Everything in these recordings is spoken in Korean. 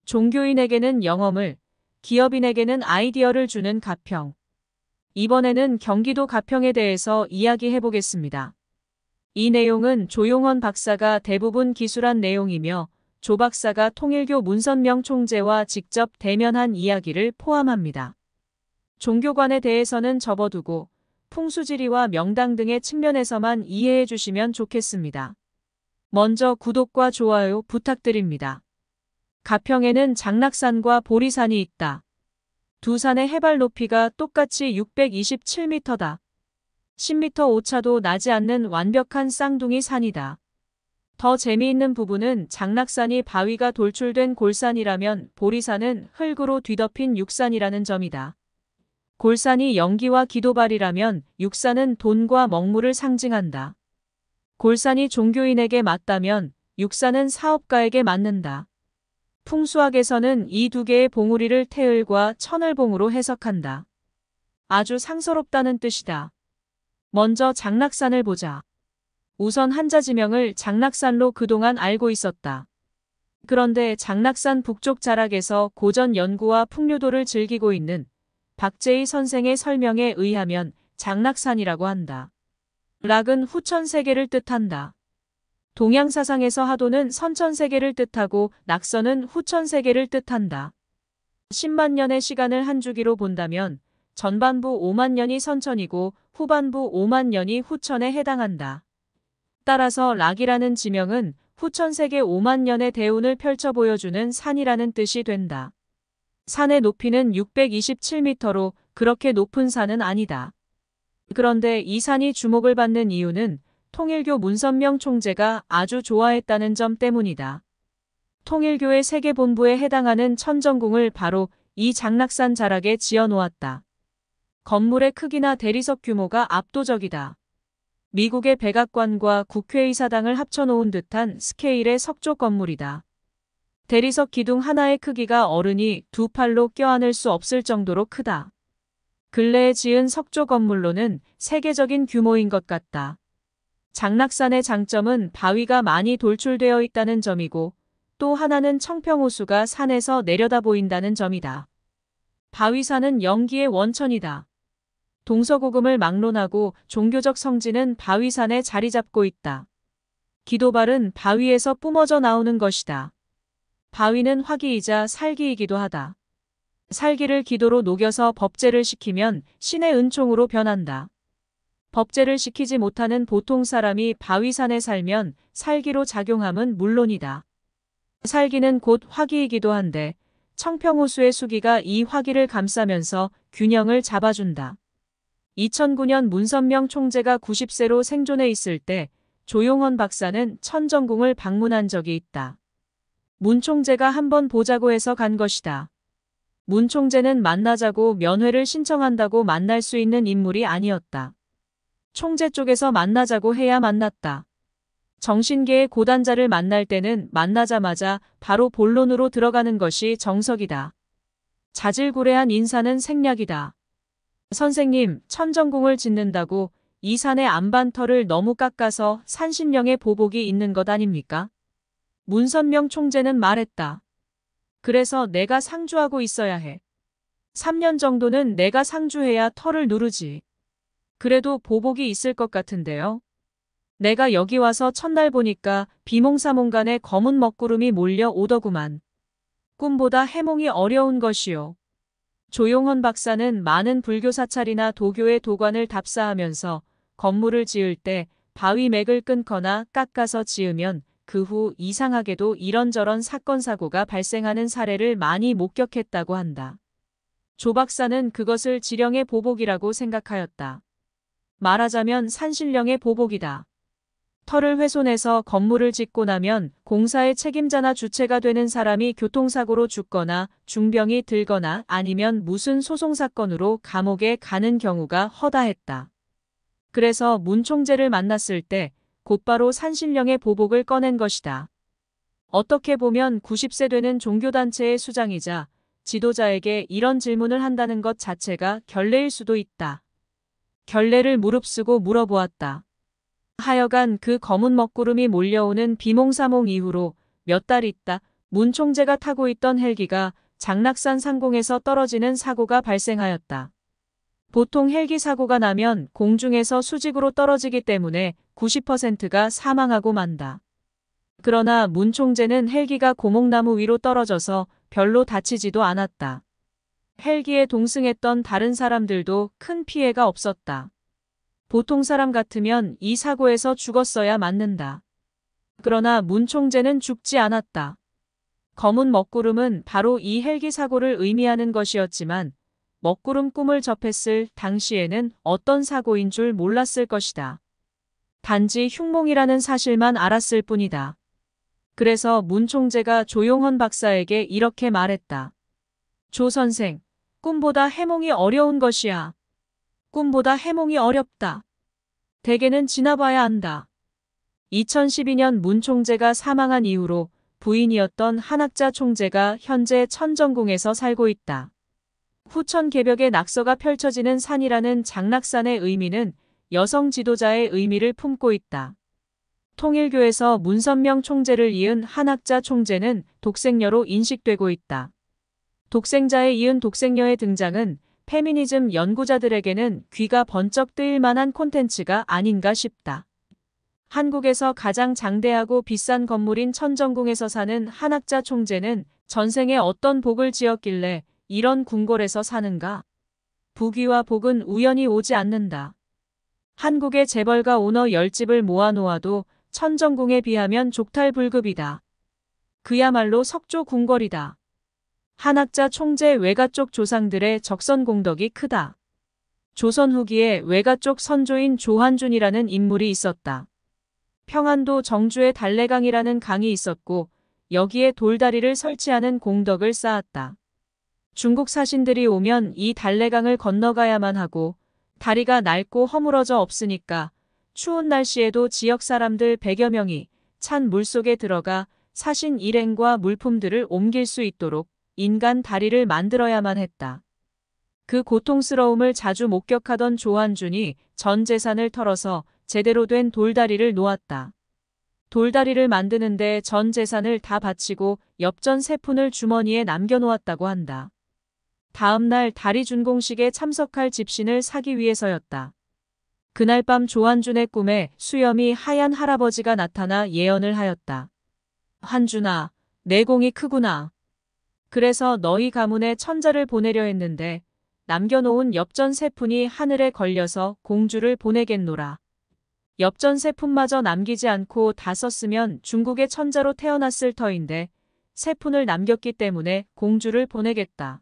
종교인에게는 영험을, 기업인에게는 아이디어를 주는 가평. 이번에는 경기도 가평에 대해서 이야기해 보겠습니다. 이 내용은 조용헌 박사가 대부분 기술한 내용이며 조 박사가 통일교 문선명 총재와 직접 대면한 이야기를 포함합니다. 종교관에 대해서는 접어두고 풍수지리와 명당 등의 측면에서만 이해해 주시면 좋겠습니다. 먼저 구독과 좋아요 부탁드립니다. 가평에는 장락산과 보리산이 있다. 두 산의 해발 높이가 똑같이 627m다. 10m 오차도 나지 않는 완벽한 쌍둥이 산이다. 더 재미있는 부분은 장락산이 바위가 돌출된 골산이라면 보리산은 흙으로 뒤덮인 육산이라는 점이다. 골산이 연기와 기도발이라면 육산은 돈과 먹물을 상징한다. 골산이 종교인에게 맞다면 육산은 사업가에게 맞는다. 풍수학에서는 이 두 개의 봉우리를 태을과 천을봉으로 해석한다. 아주 상서롭다는 뜻이다. 먼저 장락산을 보자. 우선 한자지명을 장락산로 그동안 알고 있었다. 그런데 장락산 북쪽 자락에서 고전 연구와 풍류도를 즐기고 있는 박재희 선생의 설명에 의하면 장락산이라고 한다. 락은 후천세계를 뜻한다. 동양사상에서 하도는 선천세계를 뜻하고 낙선은 후천세계를 뜻한다. 10만 년의 시간을 한 주기로 본다면 전반부 5만 년이 선천이고 후반부 5만 년이 후천에 해당한다. 따라서 락이라는 지명은 후천세계 5만 년의 대운을 펼쳐 보여주는 산이라는 뜻이 된다. 산의 높이는 627m로 그렇게 높은 산은 아니다. 그런데 이 산이 주목을 받는 이유는 통일교 문선명 총재가 아주 좋아했다는 점 때문이다. 통일교의 세계본부에 해당하는 천정궁을 바로 이 장락산 자락에 지어놓았다. 건물의 크기나 대리석 규모가 압도적이다. 미국의 백악관과 국회의사당을 합쳐놓은 듯한 스케일의 석조 건물이다. 대리석 기둥 하나의 크기가 어른이 두 팔로 껴안을 수 없을 정도로 크다. 근래에 지은 석조 건물로는 세계적인 규모인 것 같다. 장락산의 장점은 바위가 많이 돌출되어 있다는 점이고 또 하나는 청평호수가 산에서 내려다 보인다는 점이다. 바위산은 연기의 원천이다. 동서고금을 막론하고 종교적 성지는 바위산에 자리 잡고 있다. 기도발은 바위에서 뿜어져 나오는 것이다. 바위는 화기이자 살기이기도 하다. 살기를 기도로 녹여서 법제를 시키면 신의 은총으로 변한다. 법제를 시키지 못하는 보통 사람이 바위산에 살면 살기로 작용함은 물론이다. 살기는 곧 화기이기도 한데 청평호수의 수기가 이 화기를 감싸면서 균형을 잡아준다. 2009년 문선명 총재가 90세로 생존해 있을 때 조용헌 박사는 천정궁을 방문한 적이 있다. 문 총재가 한번 보자고 해서 간 것이다. 문 총재는 만나자고 면회를 신청한다고 만날 수 있는 인물이 아니었다. 총재 쪽에서 만나자고 해야 만났다. 정신계의 고단자를 만날 때는 만나자마자 바로 본론으로 들어가는 것이 정석이다. 자질구레한 인사는 생략이다. 선생님, 천정궁을 짓는다고 이 산의 안반터를 너무 깎아서 산신령의 보복이 있는 것 아닙니까? 문선명 총재는 말했다. 그래서 내가 상주하고 있어야 해. 3년 정도는 내가 상주해야 터를 누르지. 그래도 보복이 있을 것 같은데요. 내가 여기 와서 첫날 보니까 비몽사몽간에 검은 먹구름이 몰려오더구만. 꿈보다 해몽이 어려운 것이요. 조용헌 박사는 많은 불교 사찰이나 도교의 도관을 답사하면서 건물을 지을 때 바위 맥을 끊거나 깎아서 지으면 그 후 이상하게도 이런저런 사건 사고가 발생하는 사례를 많이 목격했다고 한다. 조 박사는 그것을 지령의 보복이라고 생각하였다. 말하자면 산신령의 보복이다. 터를 훼손해서 건물을 짓고 나면 공사의 책임자나 주체가 되는 사람이 교통사고로 죽거나 중병이 들거나 아니면 무슨 소송사건으로 감옥에 가는 경우가 허다했다. 그래서 문 총재를 만났을 때 곧바로 산신령의 보복을 꺼낸 것이다. 어떻게 보면 90세 되는 종교단체의 수장이자 지도자에게 이런 질문을 한다는 것 자체가 결례일 수도 있다. 결례를 무릅쓰고 물어보았다. 하여간 그 검은 먹구름이 몰려오는 비몽사몽 이후로 몇 달 있다 문 총재가 타고 있던 헬기가 장락산 상공에서 떨어지는 사고가 발생하였다. 보통 헬기 사고가 나면 공중에서 수직으로 떨어지기 때문에 90%가 사망하고 만다. 그러나 문 총재는 헬기가 고목나무 위로 떨어져서 별로 다치지도 않았다. 헬기에 동승했던 다른 사람들도 큰 피해가 없었다. 보통 사람 같으면 이 사고에서 죽었어야 맞는다. 그러나 문 총재는 죽지 않았다. 검은 먹구름은 바로 이 헬기 사고를 의미하는 것이었지만 먹구름 꿈을 접했을 당시에는 어떤 사고인 줄 몰랐을 것이다. 단지 흉몽이라는 사실만 알았을 뿐이다. 그래서 문 총재가 조용헌 박사에게 이렇게 말했다. 조 선생, 꿈보다 해몽이 어려운 것이야. 꿈보다 해몽이 어렵다. 대개는 지나봐야 안다. 2012년 문 총재가 사망한 이후로 부인이었던 한학자 총재가 현재 천정궁에서 살고 있다. 후천 개벽에 낙서가 펼쳐지는 산이라는 장락산의 의미는 여성 지도자의 의미를 품고 있다. 통일교에서 문선명 총재를 이은 한학자 총재는 독생녀로 인식되고 있다. 독생자에 이은 독생녀의 등장은 페미니즘 연구자들에게는 귀가 번쩍 뜨일 만한 콘텐츠가 아닌가 싶다. 한국에서 가장 장대하고 비싼 건물인 천정궁에서 사는 한학자 총재는 전생에 어떤 복을 지었길래 이런 궁궐에서 사는가? 부귀와 복은 우연히 오지 않는다. 한국의 재벌가 오너 10집을 모아놓아도 천정궁에 비하면 족탈불급이다. 그야말로 석조 궁궐이다. 한학자 총재 외가 쪽 조상들의 적선공덕이 크다. 조선 후기에 외가 쪽 선조인 조한준이라는 인물이 있었다. 평안도 정주에 달래강이라는 강이 있었고 여기에 돌다리를 설치하는 공덕을 쌓았다. 중국 사신들이 오면 이 달래강을 건너가야만 하고 다리가 낡고 허물어져 없으니까 추운 날씨에도 지역 사람들 100여 명이 찬 물속에 들어가 사신 일행과 물품들을 옮길 수 있도록 인간 다리를 만들어야만 했다. 그 고통스러움을 자주 목격하던 조한준이 전 재산을 털어서 제대로 된 돌다리를 놓았다. 돌다리를 만드는데 전 재산을 다 바치고 엽전 3푼을 주머니에 남겨놓았다고 한다. 다음 날 다리 준공식에 참석할 집신을 사기 위해서였다. 그날 밤 조한준의 꿈에 수염이 하얀 할아버지가 나타나 예언을 하였다. 한준아, 내 공이 크구나. 그래서 너희 가문에 천자를 보내려 했는데 남겨놓은 엽전 3푼이 하늘에 걸려서 공주를 보내겠노라. 엽전 3푼마저 남기지 않고 다 썼으면 중국의 천자로 태어났을 터인데 3푼을 남겼기 때문에 공주를 보내겠다.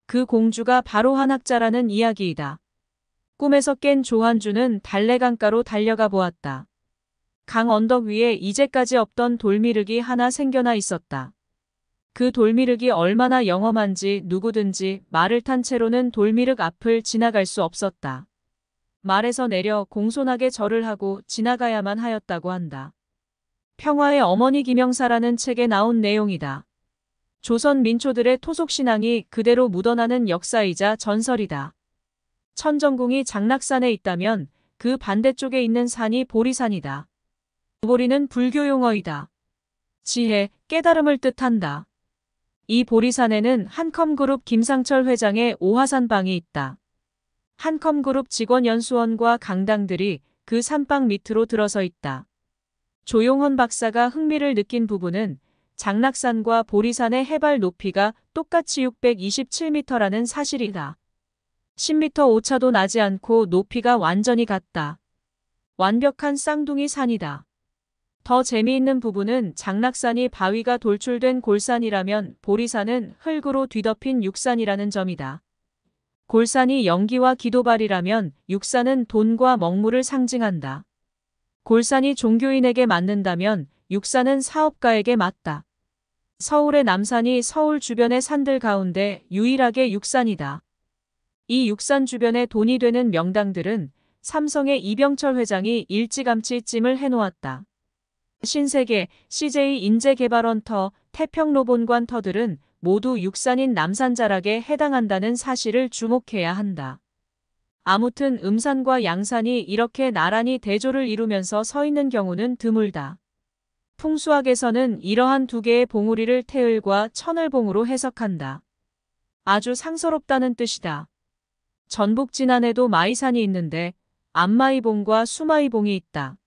그 공주가 바로 한학자라는 이야기이다. 꿈에서 깬 조한준은 달래강가로 달려가 보았다. 강 언덕 위에 이제까지 없던 돌미륵이 하나 생겨나 있었다. 그 돌미륵이 얼마나 영험한지 누구든지 말을 탄 채로는 돌미륵 앞을 지나갈 수 없었다. 말에서 내려 공손하게 절을 하고 지나가야만 하였다고 한다. 평화의 어머니 김영사라는 책에 나온 내용이다. 조선 민초들의 토속신앙이 그대로 묻어나는 역사이자 전설이다. 천정궁이 장락산에 있다면 그 반대쪽에 있는 산이 보리산이다. 보리는 불교 용어이다. 지혜, 깨달음을 뜻한다. 이 보리산에는 한컴그룹 김상철 회장의 오화산방이 있다. 한컴그룹 직원 연수원과 강당들이 그 산방 밑으로 들어서 있다. 조용헌 박사가 흥미를 느낀 부분은 장락산과 보리산의 해발 높이가 똑같이 627m라는 사실이다. 10m 오차도 나지 않고 높이가 완전히 같다. 완벽한 쌍둥이 산이다. 더 재미있는 부분은 장락산이 바위가 돌출된 골산이라면 보리산은 흙으로 뒤덮인 육산이라는 점이다. 골산이 연기와 기도발이라면 육산은 돈과 먹물을 상징한다. 골산이 종교인에게 맞는다면 육산은 사업가에게 맞다. 서울의 남산이 서울 주변의 산들 가운데 유일하게 육산이다. 이 육산 주변에 돈이 되는 명당들은 삼성의 이병철 회장이 일찌감치 찜을 해놓았다. 신세계, CJ 인재개발원터, 태평로본관터들은 모두 육산인 남산자락에 해당한다는 사실을 주목해야 한다. 아무튼 음산과 양산이 이렇게 나란히 대조를 이루면서 서 있는 경우는 드물다. 풍수학에서는 이러한 두 개의 봉우리를 태을과 천을봉으로 해석한다. 아주 상서롭다는 뜻이다. 전북 진안에도 마이산이 있는데 안마이봉과 수마이봉이 있다.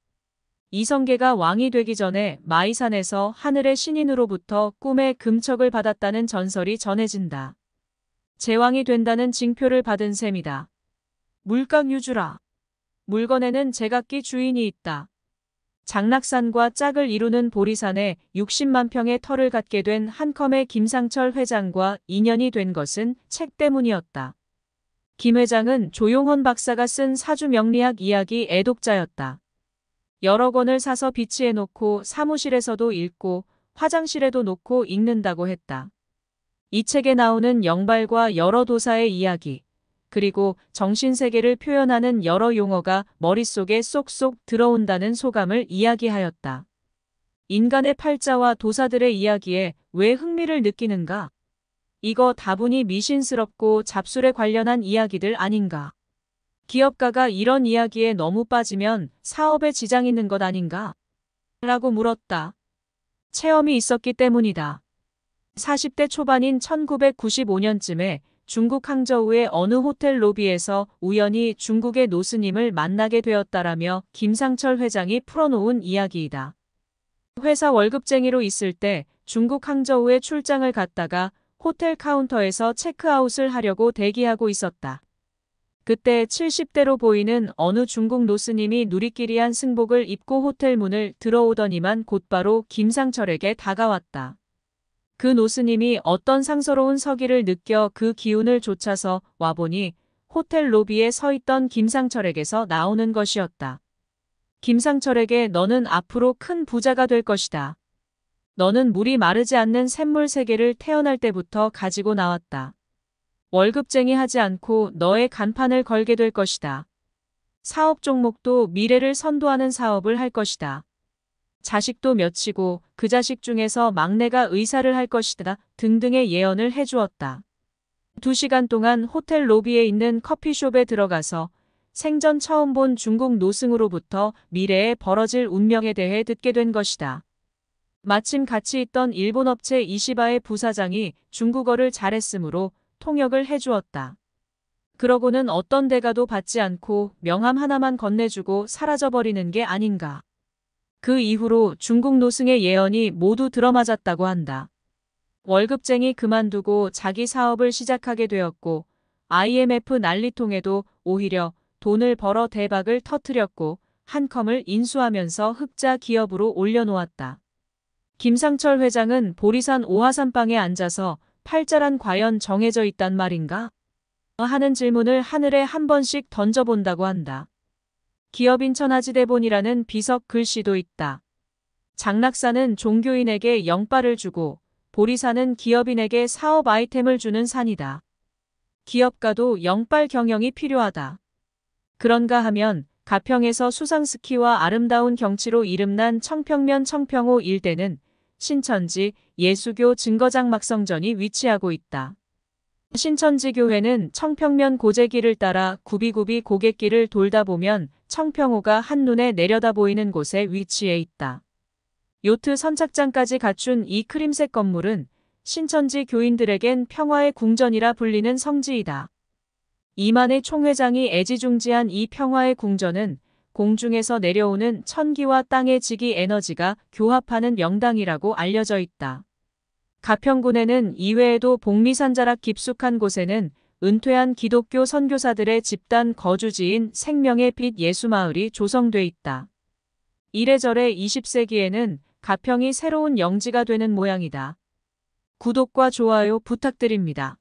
이성계가 왕이 되기 전에 마이산에서 하늘의 신인으로부터 꿈의 금척을 받았다는 전설이 전해진다. 제왕이 된다는 징표를 받은 셈이다. 물각유주라. 물건에는 제각기 주인이 있다. 장락산과 짝을 이루는 보리산에 60만 평의 터를 갖게 된 한컴의 김상철 회장과 인연이 된 것은 책 때문이었다. 김 회장은 조용헌 박사가 쓴 사주명리학 이야기 애독자였다. 여러 권을 사서 비치해 놓고 사무실에서도 읽고 화장실에도 놓고 읽는다고 했다. 이 책에 나오는 영발과 여러 도사의 이야기, 그리고 정신세계를 표현하는 여러 용어가 머릿속에 쏙쏙 들어온다는 소감을 이야기하였다. 인간의 팔자와 도사들의 이야기에 왜 흥미를 느끼는가? 이거 다분히 미신스럽고 잡술에 관련한 이야기들 아닌가? 기업가가 이런 이야기에 너무 빠지면 사업에 지장 있는 것 아닌가? 라고 물었다. 체험이 있었기 때문이다. 40대 초반인 1995년쯤에 중국 항저우의 어느 호텔 로비에서 우연히 중국의 노스님을 만나게 되었다라며 김상철 회장이 풀어놓은 이야기이다. 회사 월급쟁이로 있을 때 중국 항저우에 출장을 갔다가 호텔 카운터에서 체크아웃을 하려고 대기하고 있었다. 그때 70대로 보이는 어느 중국 노스님이 누리끼리한 승복을 입고 호텔 문을 들어오더니만 곧바로 김상철에게 다가왔다. 그 노스님이 어떤 상서로운 서기를 느껴 그 기운을 좇아서 와보니 호텔 로비에 서 있던 김상철에게서 나오는 것이었다. 김상철에게 너는 앞으로 큰 부자가 될 것이다. 너는 물이 마르지 않는 샘물 세계를 태어날 때부터 가지고 나왔다. 월급쟁이 하지 않고 너의 간판을 걸게 될 것이다. 사업 종목도 미래를 선도하는 사업을 할 것이다. 자식도 몇이고 그 자식 중에서 막내가 의사를 할 것이다 등등의 예언을 해주었다. 2시간 동안 호텔 로비에 있는 커피숍에 들어가서 생전 처음 본 중국 노승으로부터 미래에 벌어질 운명에 대해 듣게 된 것이다. 마침 같이 있던 일본 업체 이시바의 부사장이 중국어를 잘했으므로 통역을 해주었다. 그러고는 어떤 대가도 받지 않고 명함 하나만 건네주고 사라져버리는 게 아닌가. 그 이후로 중국 노승의 예언이 모두 들어맞았다고 한다. 월급쟁이 그만두고 자기 사업을 시작하게 되었고 IMF 난리통에도 오히려 돈을 벌어 대박을 터뜨렸고 한컴을 인수하면서 흑자 기업으로 올려놓았다. 김상철 회장은 보리산 오하산방에 앉아서 팔자란 과연 정해져 있단 말인가? 하는 질문을 하늘에 한 번씩 던져본다고 한다. 기업인 천하지대본이라는 비석 글씨도 있다. 장락산은 종교인에게 영발을 주고 보리산은 기업인에게 사업 아이템을 주는 산이다. 기업가도 영발 경영이 필요하다. 그런가 하면 가평에서 수상스키와 아름다운 경치로 이름난 청평면 청평호 일대는 신천지 예수교 증거장 막성전이 위치하고 있다. 신천지 교회는 청평면 고제길을 따라 굽이굽이 고갯길을 돌다 보면 청평호가 한눈에 내려다 보이는 곳에 위치해 있다. 요트 선착장까지 갖춘 이 크림색 건물은 신천지 교인들에겐 평화의 궁전이라 불리는 성지이다. 이만의 총회장이 애지중지한 이 평화의 궁전은 공중에서 내려오는 천기와 땅의 지기 에너지가 교합하는 명당이라고 알려져 있다. 가평군에는 이외에도 복미산자락 깊숙한 곳에는 은퇴한 기독교 선교사들의 집단 거주지인 생명의 빛 예수마을이 조성돼 있다. 이래저래 20세기에는 가평이 새로운 영지가 되는 모양이다. 구독과 좋아요 부탁드립니다.